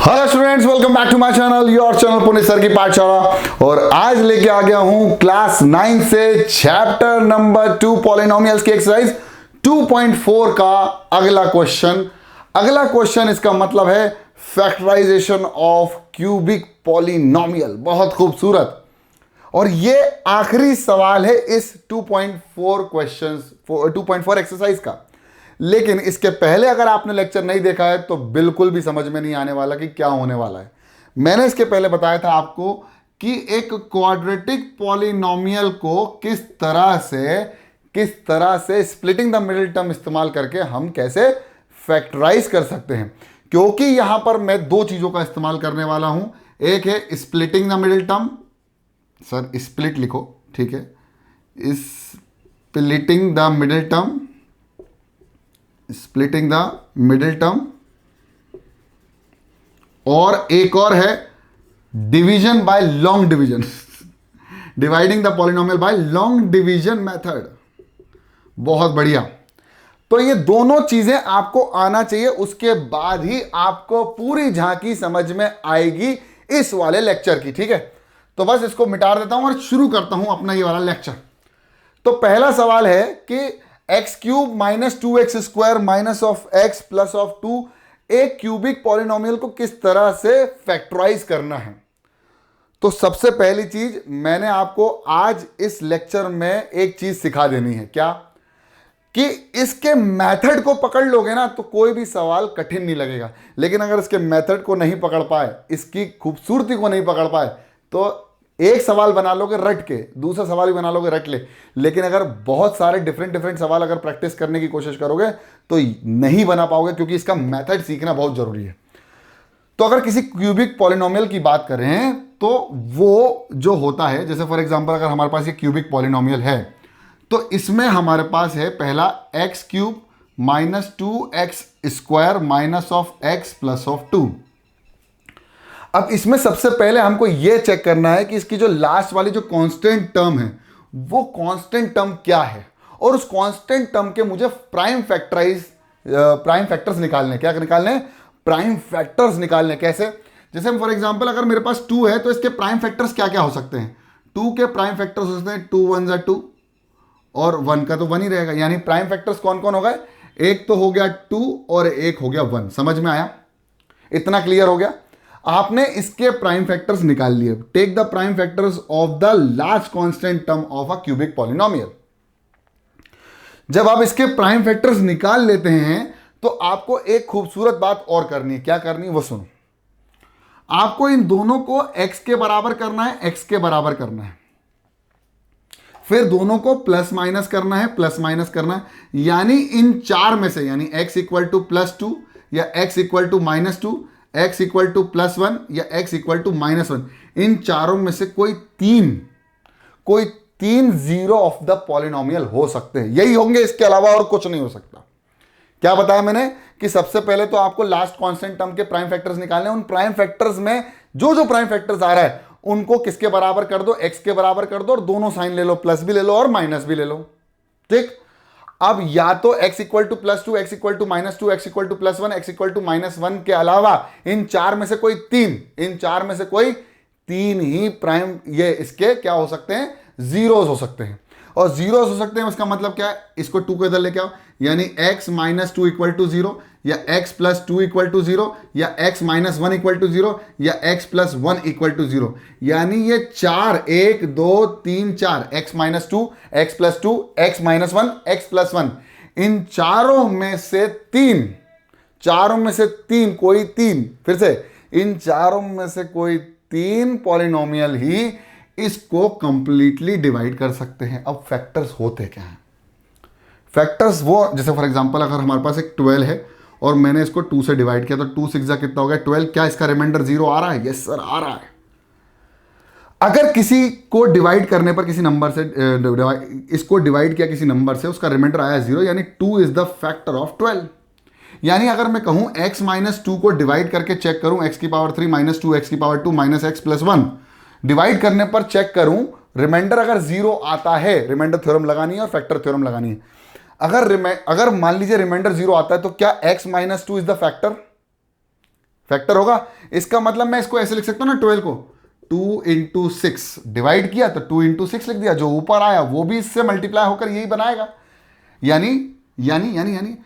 Hello students, welcome back to my channel, your channel Puneet sir की पाठशाला। और आज लेके आ गया हूं क्लास 9 से चैप्टर नंबर 2 पॉलिनोमियल्स की एक्सरसाइज 2.4 का अगला क्वेश्चन इसका मतलब है फैक्टराइजेशन ऑफ क्यूबिक पॉलिनोमियल। बहुत खूबसूरत। और ये आखिरी सवाल है इस 2.4 एक्सरसाइज का। लेकिन इसके पहले अगर आपने लेक्चर नहीं देखा है तो बिल्कुल भी समझ में नहीं आने वाला कि क्या होने वाला है। मैंने इसके पहले बताया था आपको कि एक क्वाड्रेटिक पॉलिनोमियल को किस तरह से स्प्लिटिंग द मिडिल टर्म इस्तेमाल करके हम कैसे फैक्टराइज कर सकते हैं। क्योंकि यहां पर मैं दो चीजों का इस्तेमाल करने वाला हूं। एक है splitting the middle term, sir split लिखो, ठीक है, splitting the middle term, splitting the middle term, और एक और है division bye long division, dividing the polynomial bye long division method. बहुत बढ़िया। तो ये दोनों चीजें आपको आना चाहिए, उसके बाद ही आपको पूरी झांकी समझ में आएगी इस वाले लेक्चर की। ठीक है, तो बस इसको मिटा देता हूं और शुरू करता हूं अपना ये वाला लेक्चर। तो पहला सवाल है कि x cube minus 2x square minus of x plus of 2 एक क्यूबिक पॉलिनोमियल को किस तरह से फैक्टराइज करना है। तो सबसे पहली चीज मैंने आपको आज इस लेक्चर में एक चीज सिखा देनी है। क्या? कि इसके मेथड को पकड़ लोगे ना तो कोई भी सवाल कठिन नहीं लगेगा। लेकिन अगर इसके मेथड को नहीं पकड़ पाए, इसकी खूबसूरती को नहीं पकड़ पाए, तो एक सवाल बना लोगे रट के, दूसरा सवाल भी बना लोगे रट ले। लेकिन अगर बहुत सारे डिफरेंट सवाल अगर प्रैक्टिस करने की कोशिश करोगे तो नहीं बना पाओगे, क्योंकि इसका मेथड सीखना बहुत जरूरी है। तो अगर किसी क्यूबिक पॉलिनोमियल की बात करें तो वो जो होता है, जैसे फॉर एग्जांपल अगर हमारे पास ये क्यूबिक पॉलिनोमियल है तो इसमें हमारे पास है पहला x cube minus 2x square minus of x plus of 2। अब इसमें सबसे पहले हमको यह चेक करना है कि इसकी जो लास्ट वाली जो कांस्टेंट टर्म है वो कांस्टेंट टर्म क्या है, और उस कांस्टेंट टर्म के मुझे प्राइम फैक्टर्स निकालने। क्या निकालने? प्राइम फैक्टर्स निकालने। कैसे? जैसे फॉर एग्जांपल अगर मेरे पास 2 है तो इसके प्राइम फैक्टर्स क्या क्या हो सकते हैं। 2 के प्राइम फैक्टर्स हो सकते हैं 2 1 जा 2, और 1 का तो 1 ही रहेगा। यानी प्राइम फैक्टर्स कौन कौन हो गए? एक तो हो गया 2 और एक हो गया 1। समझ में आया? इतना क्लियर हो गया। आपने इसके प्राइम फैक्टर्स निकाल लिए। Take the prime factors of the large constant term of a cubic polynomial. जब आप इसके प्राइम फैक्टर्स निकाल लेते हैं तो आपको एक खूबसूरत बात और करनी है। क्या करनी है वो सुनो। आपको इन दोनों को x के बराबर करना है, x के बराबर करना है, फिर दोनों को प्लस माइनस करना है, प्लस माइनस करना है। यानी इन चार में से, यानी x इक्वल टू प्लस 2 या x equal to -2, x equal to +1 या x इक्वल टू -1, इन चारों में से कोई तीन जीरो ऑफ द पॉलिनोमियल हो सकते हैं। यही होंगे, इसके अलावा और कुछ नहीं हो सकता। क्या बताया मैंने कि सबसे पहले तो आपको लास्ट कांस्टेंट टर्म के प्राइम फैक्टर्स निकालने हैं। उन प्राइम फैक्टर्स में जो प्राइम फैक्टर्स आ रहा है उनको किसके बराबर कर दो? x के बराबर कर दो, और दोनों साइन ले लो, प्लस भी ले लो और माइनस भी ले लो। ठीक। अब या तो x equal to +2, x equal to -2, x equal to +1, x equal to -1 के अलावा इन चार में से कोई तीन ही प्राइम ये इसके क्या हो सकते हैं? जीरोस हो सकते हैं। और जीरोस हो सकते हैं उसका मतलब क्या है? इसको 2 को इधर लेके आओ, यानी x -2 इक्वल टू 0, या x +2 इक्वल टू 0, या x -1 इक्वल टू 0, या x +1 इक्वल टू 0। यानी ये 4 1 2 3 4 x -2, x +2, x -1, x +1, इन चारों में से फिर से इन चारों में से कोई 3 पॉलिनोमियल ही इसको कंप्लीटली डिवाइड कर सकते हैं। अब फैक्टर्स होते क्या हैं? फैक्टर्स वो, जैसे फॉर एग्जांपल अगर हमारे पास एक 12 है और मैंने इसको 2 से डिवाइड किया तो 2 6 जा कितना हो गया? 12। क्या इसका रिमाइंडर 0 आ रहा है? यस सर, आ रहा है। अगर किसी को डिवाइड करने पर किसी नंबर से इसको डिवाइड किया किसी नंबर से, उसका रिमाइंडर आया 0, यानी 2 इज द फैक्टर ऑफ 12। यानी अगर मैं कहूं x -2 को डिवाइड करके चेक करूं, x की पावर 3 -2 x की पावर 2 -x +1, डिवाइड करने पर चेक करूं, रिमाइंडर अगर 0 आता है, रिमाइंडर थ्योरम लगानी है और फैक्टर थ्योरम लगानी है। अगर मान लीजिए रिमाइंडर 0 आता है तो क्या x -2 is the factor? Factor होगा। इसका मतलब मैं इसको ऐसे लिख सकता हूँ ना, 12 को 2 इंटू 6 डिवाइड किया तो 2 इंटू 6 लिख दिया, जो ऊपर आया वो भी इससे मल्टीप्लाई होकर यही बनाएगा। यानी यानी यानी यानी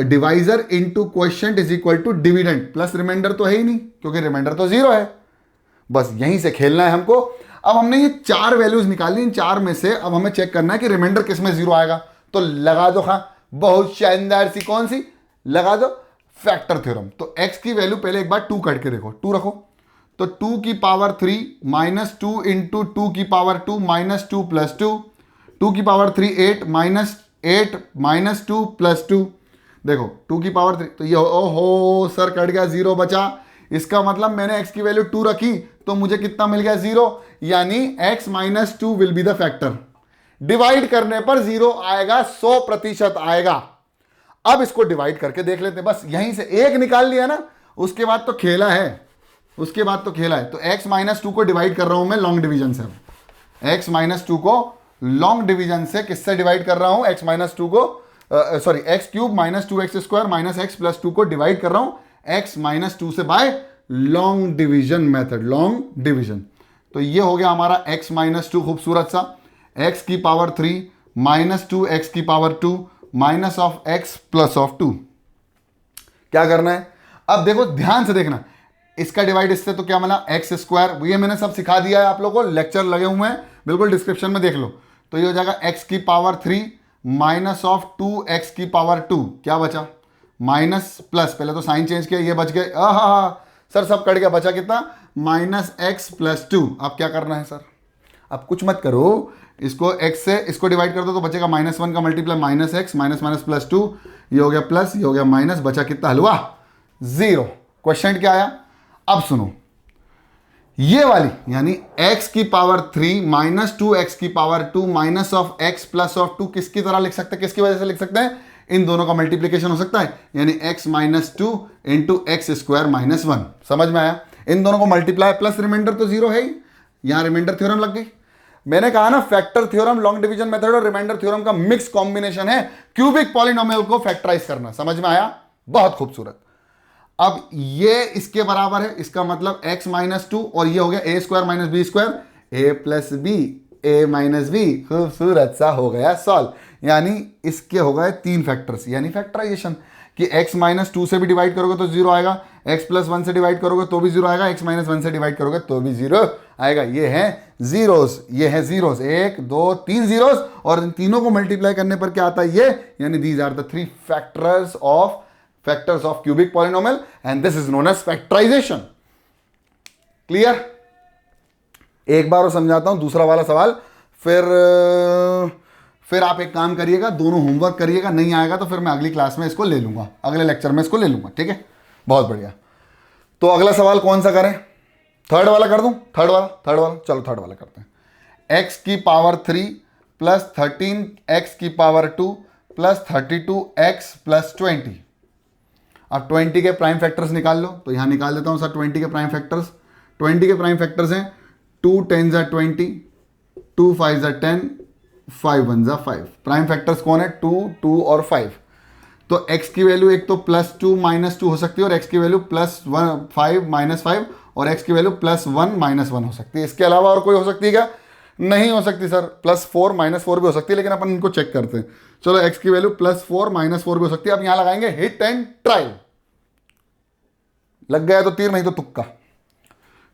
divisor into quotient is equal to dividend plus remainder तो है ही नहीं, क्योंकि रिमाइंडर तो 0 है। बस यहीं से खेलना है हमको। अब हमने ये 4 वैल्यूज निकाली, इन 4 में से अब हमें चेक करना है कि रिमाइंडर किस में 0 आएगा। तो लगा दो, हाँ बहुत शानदार सी, कौन सी लगा दो, फैक्टर थ्योरम। तो x की वैल्यू पहले एक बार 2 काट के देखो, 2 रखो तो 2 की पावर 3 माइनस 2 इंटू 2 की पावर 2 माइनस 2 प्लस 2, 2 की पावर 3 8 माइनस 8 माइनस 2 प्लस 2, देखो 2 की पावर 3, तो ये ओहो सर कट गया, 0 बचा। इसका मतलब मैंने x की वैल्यू 2 रखी तो मुझे कितना मिल गया, 0। यानी x minus 2 will be the factor. Divide करने पर 0 आएगा, 100% आएगा। अब इसको डिवाइड करके देख लेते हैं, बस यहीं से एक निकाल लिया ना, उसके बाद तो खेला है, उसके बाद तो खेला है। तो x माइनस 2 को डिवाइड कर रहा हूं मैं लॉन्ग डिवीजन से। x माइनस 2 को लॉन्ग डिवीजन से किससे डिवाइड कर रहा हूं, x माइनस 2 को sorry x cube minus 2x square minus x plus 2 को डिवाइड कर रहा हूं x माइनस 2 से by long division method, long division. तो ये हो गया हमारा x माइनस 2, खूबसूरत सा, x की पावर 3 माइनस 2 x की power 2 minus of x plus of 2। क्या करना है अब देखो, ध्यान से देखना, इसका डिवाइड इससे तो क्या मिला, एक्स स्क्वायर। ये मैंने सब सिखा दिया है आप लोगों को, लेक्चर लगे हुए हैं, बिल्कुल डिस्क्रिप्शन में देख लो। तो ये हो जाएगा x की पावर 3 माइनस ऑफ 2x की पावर 2, क्या बचा माइनस प्लस, पहले तो साइन चेंज किया, ये बच गए, सर सब कट गया, बचा कितना माइनस एक्स प्लस 2। अब क्या करना है सर, अब कुछ मत करो, इसको x से इसको डिवाइड कर दो तो बचेगा -1 का multiply minus x minus minus plus 2, ये हो गया प्लस, ये हो गया माइनस, बचा कितना हलवा 0। क्वेश्चन क्या आया, अब सुनो, ये वाली यानी x की पावर 3 माइनस 2x की power 2 minus of x plus of 2 किसकी तरह लिख सकते हैं, किसकी वजह से लिख सकते हैं, इन दोनों का मल्टीप्लीकेशन हो सकता है, यानी x minus 2 into x square minus 1। समझ में आया, इन दोनों को मल्टीप्लाई प्लस रिमाइंडर तो 0 है ही, यहां रिमाइंडर थ्योरम लग गई। मैंने कहा ना, factor theorem, long division method और रिमाइंडर थ्योरम का मिक्स कॉम्बिनेशन है क्यूबिक पॉलिनोमियल को फैक्टराइज करना। समझ में आया, बहुत खूबसूरत। अब ये इसके बराबर है, इसका मतलब x माइनस 2 और ये हो गया a square minus B square, a plus B a minus B, खूबसूरत सा हो गया सॉल्व। यानी इसके हो गए 3 फैक्टर्स, यानी फैक्टराइजेशन कि x माइनस 2 से भी डिवाइड करोगे तो 0 आएगा, x प्लस 1 से डिवाइड करोगे तो भी 0 आएगा, x माइनस 1 से डिवाइड करोगे तो भी 0 आएगा। ये है जीरोस, ये है जीरोस, 1 2 3 जीरोस, और इन तीनों को मल्टीप्लाई करने पर क्या आता है ये, यानी these are the 3 factors of cubic polynomial and this is known as factorisation. Clear, एक बार और समझाता हूं दूसरा वाला सवाल, फिर आप एक काम करिएगा, दोनों होमवर्क करिएगा, नहीं आएगा तो फिर मैं अगली क्लास में इसको ले लूंगा, अगले लेक्चर में इसको ले लूंगा, ठीक है, बहुत बढ़िया। तो अगला सवाल कौन सा करें, थर्ड वाला कर दूं, थर्ड वाला, चलो थर्ड वाला करते हैं। x की पावर 3 प्लस 13 x की पावर 2 प्लस 32x प्लस 20। अब 20 के प्राइम फैक्टर्स निकाल लो, तो यहां निकाल देता हूं सर 20 के प्राइम फैक्टर्स। 20 के प्राइम फैक्टर्स हैं 2 10 ज़ा 20, 2 5 ज़ा 10, 5 1 ज़ा 5। प्राइम फैक्टर्स कौन है, 2 2 और 5। तो x की वैल्यू एक तो +2 -2 हो सकती है, और x की वैल्यू +5 -5, और x की वैल्यू +1 -1 हो सकती है। इसके अलावा और कोई हो सकती है क्या, नहीं हो सकती सर, +4 -4 भी हो सकती है, लेकिन अपन इनको चेक करते हैं। चलो x की वैल्यू +4 -4 भी हो सकती है। अब यहां लगाएंगे हिट एंड ट्रायल, लग गया तो तीर, नहीं तो तुक्का।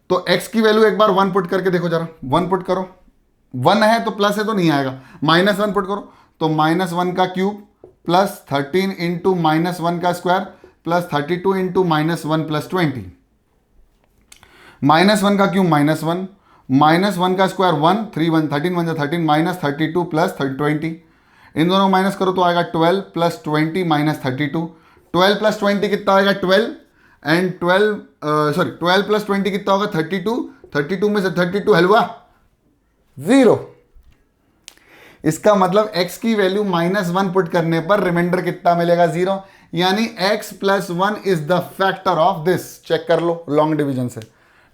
तो x की वैल्यू एक बार 1 पुट करके देखो जरा, 1 पुट करो, 1 है तो प्लस है तो नहीं आएगा, -1 पुट करो तो -1 का क्यूब प्लस 13 इंटू -1 का स्क्वायर प्लस 32 इंटू -1 प्लस 20। -1 का क्यूब -1, -1 का स्क्वायर 1, 3 1 13 1 13 माइनस 32 प्लस 20। इन दोनों को माइनस करो तो आएगा 12 प्लस 20 माइनस 32। 12 प्लस 20 कितना आएगा 12, एंड 12 प्लस 20 कितना होगा 32। 32 में से 32 हलवा 0। इसका मतलब x की वैल्यू -1 पुट करने पर रिमाइंडर कितना मिलेगा 0, यानी x plus 1 is the factor of this. Check कर लो लॉन्ग डिवीजन से,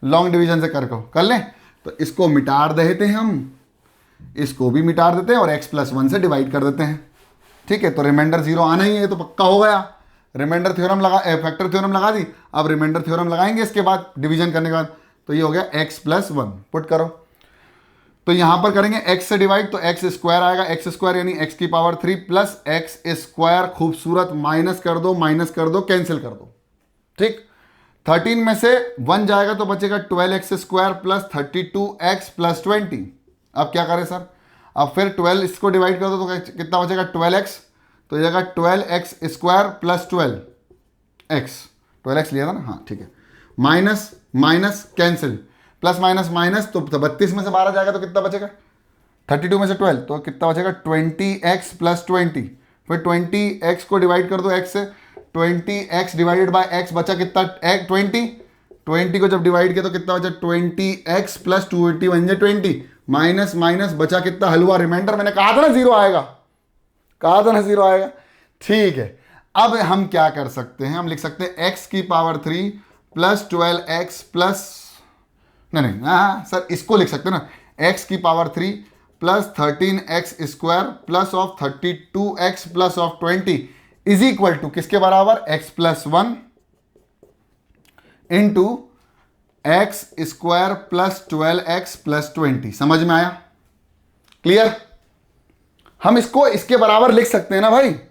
लॉन्ग डिवीजन से कर लें तो इसको मिटा देते हैं हम, इसको भी मिटा देते हैं और x प्लस 1 से डिवाइड कर देते हैं। ठीक है, तो रिमाइंडर 0 आना ही है, तो पक्का हो गया। रिमाइंडर थ्योरम लगा, फैक्टर थ्योरम लगा दी, अब रिमाइंडर थ्योरम लगाएंगे इसके बाद डिवीजन करने के बाद। तो ये हो गया x+1, पुट करो। तो यहां पर करेंगे x से डिवाइड, तो x स्क्वायर आएगा, x स्क्वायर यानी x³ प्लस x², खूबसूरत, माइनस कर दो, कैंसिल कर दो, ठीक। 13 में से 1 जाएगा तो बचेगा 12x² प्लस 32x प्लस 20। अब क्या करें सर, अब फिर 12 इसको डिवाइड कर दो तो कितना बचेगा 12x, तो ये जाएगा 12x² प्लस 12x लिया था ना, हाँ ठीक है, minus minus cancel, plus minus minus, तो 32 में से 12 जाएगा तो कितना बचेगा, 32 में से 12 तो कितना बचेगा 20x प्लस 20, फिर 20x को डिवाइड कर दो x से, 20x डिवाइडेड बाय x बचा कितना 20 को जब डिवाइड किया तो कितना बचा 20x प्लस 20 बन जाए 20, माइनस माइनस बचा कितना हलवा, रिमाइंडर। मैंने कहा था ना जीरो आएगा, कहा था ना जीरो आएगा, ठीक है। अब हम क्या कर सकते हैं, हम लिख सकते हैं x³ प्लस 12x प्लस, नहीं हाँ सर इसको लिख सकते हैं ना, x³ plus 13x² plus of 32x plus of 20 is equal to किसके बराबर, x+1 into x² plus 12x plus 20। समझ में आया, क्लियर। हम इसको इसके बराबर लिख सकते हैं ना भाई, इन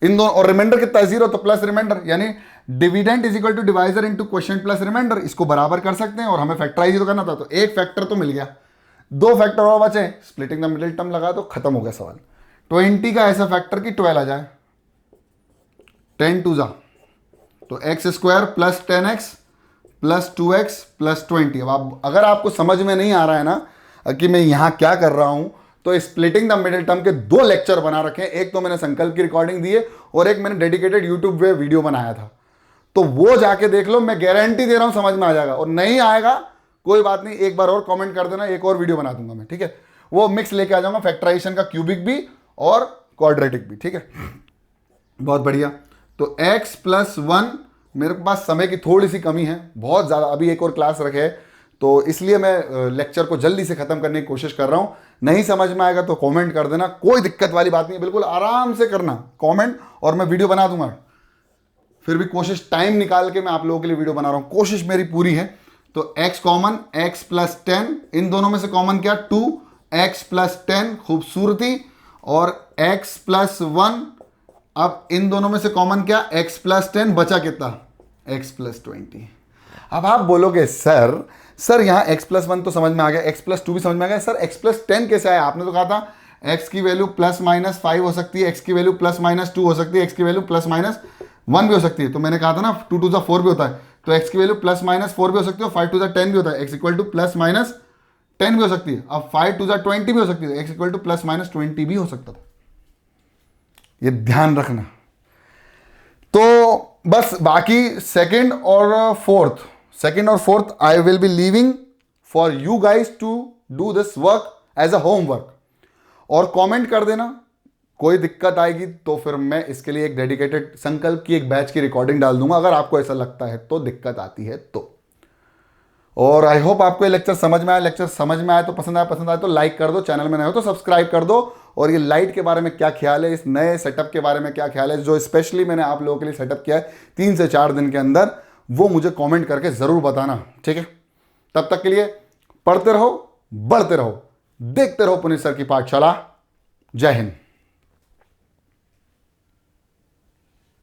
दोनों, और रिमाइंडर कितना है 0, तो प्लस रिमाइंडर, यानी dividend is equal to divisor into question plus remainder, इसको बराबर कर सकते हैं। और हमें फैक्टराइज तो करना था, तो एक फैक्टर तो मिल गया, 2 फैक्टर और बचे, स्प्लिटिंग द मिडिल टर्म लगा तो खत्म हो गया सवाल। 20 का ऐसा फैक्टर कि 12 आ जाए, 10 2 जा, तो x² plus 10x plus 2x plus 20। अब आप, अगर आपको समझ में नहीं आ रहा है ना कि मैं यहां क्या कर रहा हूं, तो स्प्लिटिंग द मिडिल टर्म के 2 लेक्चर बना रखे हैं, एक तो मैंने संकल्प की रिकॉर्डिंग दी है और एक मैंने डेडिकेटेड यूट्यूब पे वीडियो बनाया था, तो वो जाके देख लो, मैं गारंटी दे रहा हूं समझ में आ जाएगा। और नहीं आएगा कोई बात नहीं, एक बार और कमेंट कर देना, एक और वीडियो बना दूंगा मैं, ठीक है। वो मिक्स लेके आ जाऊंगा, फैक्टराइजेशन का क्यूबिक भी और क्वाड्रेटिक भी, ठीक है। बहुत बढ़िया। तो x+1, मेरे पास समय की थोड़ी सी कमी है, बहुत ज़्यादा, अभी एक और क्लास रखे है, तो इसलिए मैं लेक्चर को जल्दी से ख़त्म करने की कोशिश कर रहा हूँ। नहीं समझ में आएगा तो कमेंट कर देना, कोई दिक्कत वाली बात नहीं है, बिल्कुल आराम से करना कमेंट, और मैं वीडियो बना दूंगा। फिर भी कोशिश टाइम निकाल के मैं आप लोगों के लिए वीडियो बना रहा हूँ, कोशिश मेरी पूरी है। तो x कॉमन, x+10, इन दोनों में से कॉमन क्या 2x+10, खूबसूरती, और x+1, अब इन दोनों में से कॉमन क्या x+10, बचा कितना x+20। अब आप बोलोगे सर यहां x+1 तो समझ में आ गया, x+2 भी समझ में आ गया, सर x+10 कैसे आया, आपने तो कहा था x की वैल्यू +-5 हो सकती है, x की वैल्यू +-2 हो सकती है, x की वैल्यू +-1 भी हो सकती है। तो मैंने कहा था ना 2 2 4 भी होता है, तो x की वैल्यू +-4 भी हो सकती है, और 5 2 10 भी होता है, x इक्वल टू +-10 भी हो सकती है, अब 5 2 20 भी हो सकती है, x इक्वल टू +-20 भी हो सकता था। ये ध्यान रखना। तो बस बाकी सेकंड और fourth I will be leaving for you guys to do this work as a homework, और कमेंट कर देना, कोई दिक्कत आएगी तो फिर मैं इसके लिए एक डेडिकेटेड संकल्प की एक बैच की रिकॉर्डिंग डाल दूंगा, अगर आपको ऐसा लगता है तो, दिक्कत आती है तो। और आई होप आपको ये लेक्चर समझ में आया, लेक्चर समझ में आया तो पसंद आया तो लाइक कर दो, चैनल में नए हो तो सब्सक्राइब कर दो। और ये लाइट के बारे में क्या ख्याल है, इस नए सेटअप के बारे में क्या ख्याल है, जो स्पेशली मैंने आप लोगों के लिए सेटअप किया है 3 से 4 दिन के अंदर, वो मुझे कमेंट करके ज़रूर बताना, ठीक है। तब तक के लिए पढ़ते रहो, बढ़ते रहो, देखते रहो पुनीत सर की पाठशाला। जय हिंद।